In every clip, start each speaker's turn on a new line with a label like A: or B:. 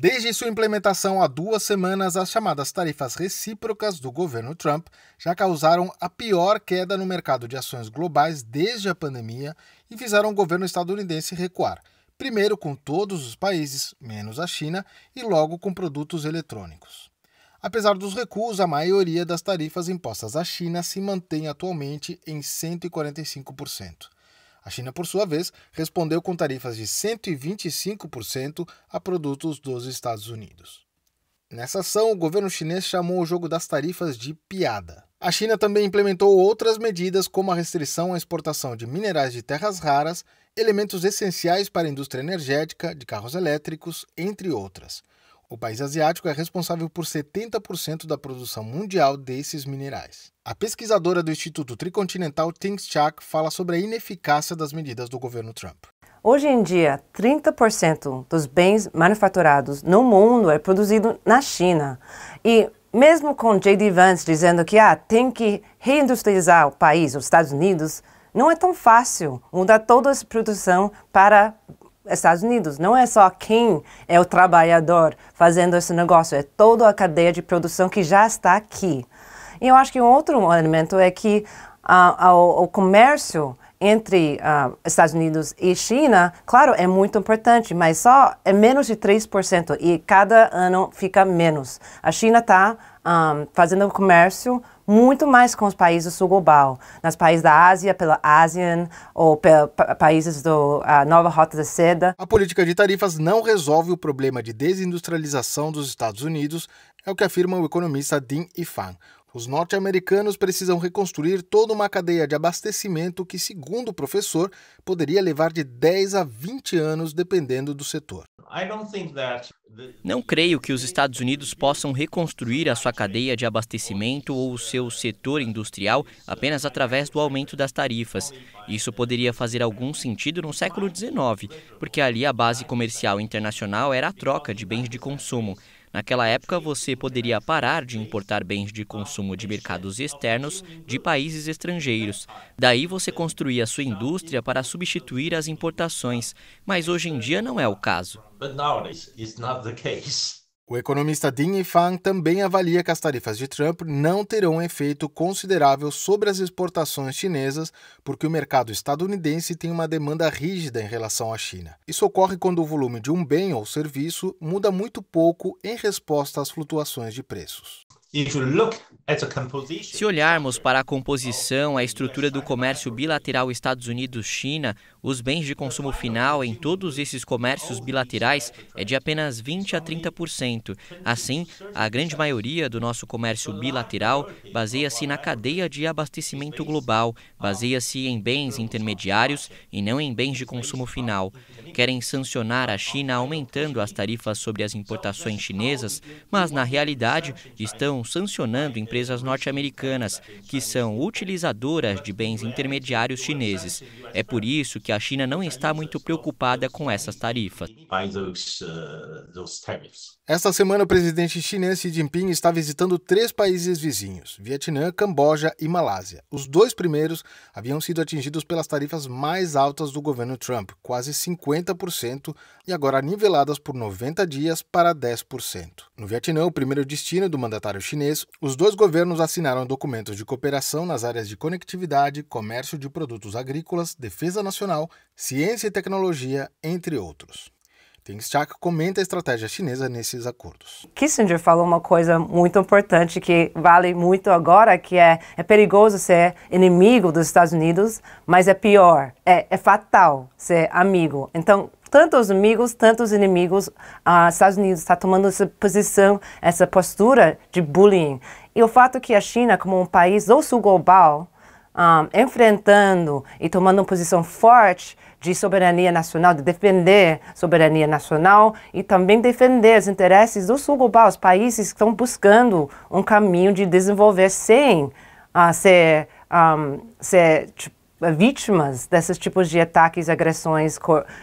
A: Desde sua implementação há 2 semanas, as chamadas tarifas recíprocas do governo Trump já causaram a pior queda no mercado de ações globais desde a pandemia e fizeram o governo estadunidense recuar, primeiro com todos os países, menos a China, e logo com produtos eletrônicos. Apesar dos recuos, a maioria das tarifas impostas à China se mantém atualmente em 145%. A China, por sua vez, respondeu com tarifas de 125% a produtos dos Estados Unidos. Nessa ação, o governo chinês chamou o jogo das tarifas de piada. A China também implementou outras medidas, como a restrição à exportação de minerais de terras raras, elementos essenciais para a indústria energética, de carros elétricos, entre outras. O país asiático é responsável por 70% da produção mundial desses minerais. A pesquisadora do Instituto Tricontinental Ting Chak fala sobre a ineficácia das medidas do governo Trump.
B: Hoje em dia, 30% dos bens manufaturados no mundo é produzido na China. E mesmo com J.D. Vance dizendo que tem que reindustrializar o país, os Estados Unidos, não é tão fácil mudar toda essa produção para Estados Unidos. Não é só quem é o trabalhador fazendo esse negócio, é toda a cadeia de produção que já está aqui. E eu acho que um outro elemento é que o comércio entre Estados Unidos e China, claro, é muito importante, mas só é menos de 3% e cada ano fica menos. A China está fazendo comércio muito mais com os países do sul global, nos países da Ásia, pela ASEAN ou pelos países da Nova Rota da Seda.
A: A política de tarifas não resolve o problema de desindustrialização dos Estados Unidos, é o que afirma o economista Ding Yifan. Os norte-americanos precisam reconstruir toda uma cadeia de abastecimento que, segundo o professor, poderia levar de 10 a 20 anos dependendo do setor.
C: Não creio que os Estados Unidos possam reconstruir a sua cadeia de abastecimento ou o seu setor industrial apenas através do aumento das tarifas. Isso poderia fazer algum sentido no século XIX, porque ali a base comercial internacional era a troca de bens de consumo. Naquela época, você poderia parar de importar bens de consumo de mercados externos de países estrangeiros. Daí você construía sua indústria para substituir as importações, mas hoje em dia não é o caso.
A: O economista Ding Yifan também avalia que as tarifas de Trump não terão um efeito considerável sobre as exportações chinesas, porque o mercado estadunidense tem uma demanda rígida em relação à China. Isso ocorre quando o volume de um bem ou serviço muda muito pouco em resposta às flutuações de preços.
C: Se olharmos para a composição, a estrutura do comércio bilateral Estados Unidos-China, os bens de consumo final em todos esses comércios bilaterais é de apenas 20 a 30%. Assim, a grande maioria do nosso comércio bilateral baseia-se na cadeia de abastecimento global, baseia-se em bens intermediários e não em bens de consumo final. Querem sancionar a China aumentando as tarifas sobre as importações chinesas, mas na realidade estão sancionando empresas norte-americanas que são utilizadoras de bens intermediários chineses. É por isso que a China não está muito preocupada com essas tarifas.
A: Esta semana, o presidente chinês Xi Jinping está visitando 3 países vizinhos, Vietnã, Camboja e Malásia. Os 2 primeiros haviam sido atingidos pelas tarifas mais altas do governo Trump, quase 50%, e agora niveladas por 90 dias para 10%. No Vietnã, o primeiro destino do mandatário chinês, os 2 governos assinaram documentos de cooperação nas áreas de conectividade, comércio de produtos agrícolas, defesa nacional, ciência e tecnologia, entre outros. Ting Chak comenta a estratégia chinesa nesses acordos.
B: Kissinger falou uma coisa muito importante que vale muito agora, que é perigoso ser inimigo dos Estados Unidos, mas é pior, é fatal ser amigo. Então, tanto os amigos, tanto os inimigos, os Estados Unidos está tomando essa posição, essa postura de bullying. E o fato que a China, como um país do sul global, enfrentando e tomando uma posição forte de soberania nacional, de defender soberania nacional e também defender os interesses do sul global, os países que estão buscando um caminho de desenvolver sem ser vítimas desses tipos de ataques, agressões,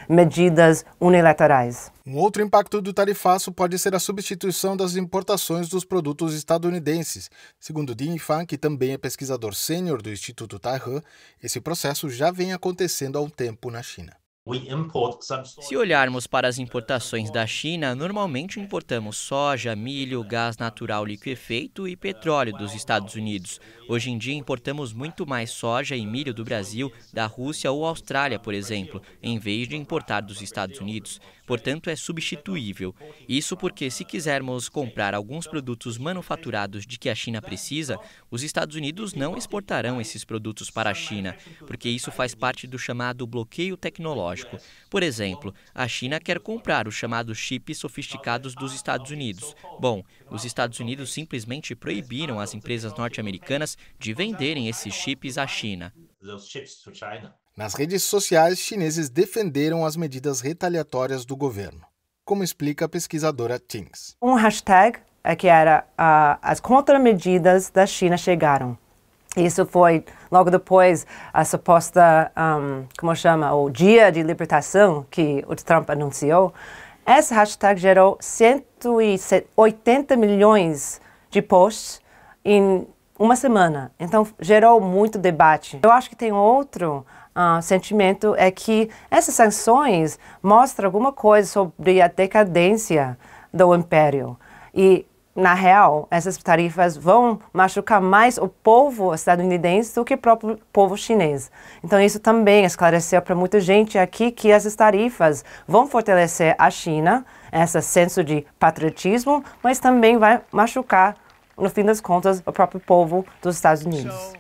B: medidas unilaterais.
A: Um outro impacto do tarifaço pode ser a substituição das importações dos produtos estadunidenses. Segundo Ding Yifan, que também é pesquisador sênior do Instituto Taihe, esse processo já vem acontecendo há um tempo na China.
C: Se olharmos para as importações da China, normalmente importamos soja, milho, gás natural liquefeito e petróleo dos Estados Unidos. Hoje em dia importamos muito mais soja e milho do Brasil, da Rússia ou Austrália, por exemplo, em vez de importar dos Estados Unidos. Portanto, é substituível. Isso porque, se quisermos comprar alguns produtos manufaturados de que a China precisa, os Estados Unidos não exportarão esses produtos para a China, porque isso faz parte do chamado bloqueio tecnológico. Por exemplo, a China quer comprar os chamados chips sofisticados dos Estados Unidos. Bom, os Estados Unidos simplesmente proibiram as empresas norte-americanas de venderem esses chips à China.
A: Nas redes sociais, chineses defenderam as medidas retaliatórias do governo, como explica a pesquisadora Tings.
B: Um hashtag que era as contramedidas da China chegaram. Isso foi logo depois a suposta, o Dia de Libertação que o Trump anunciou. Essa hashtag gerou 180 milhões de posts em uma semana. Então, gerou muito debate. Eu acho que tem outro sentimento, é que essas sanções mostram alguma coisa sobre a decadência do império. E, na real, essas tarifas vão machucar mais o povo estadunidense do que o próprio povo chinês. Então, isso também esclareceu para muita gente aqui que essas tarifas vão fortalecer a China, esse senso de patriotismo, mas também vai machucar, no fim das contas, o próprio povo dos Estados Unidos.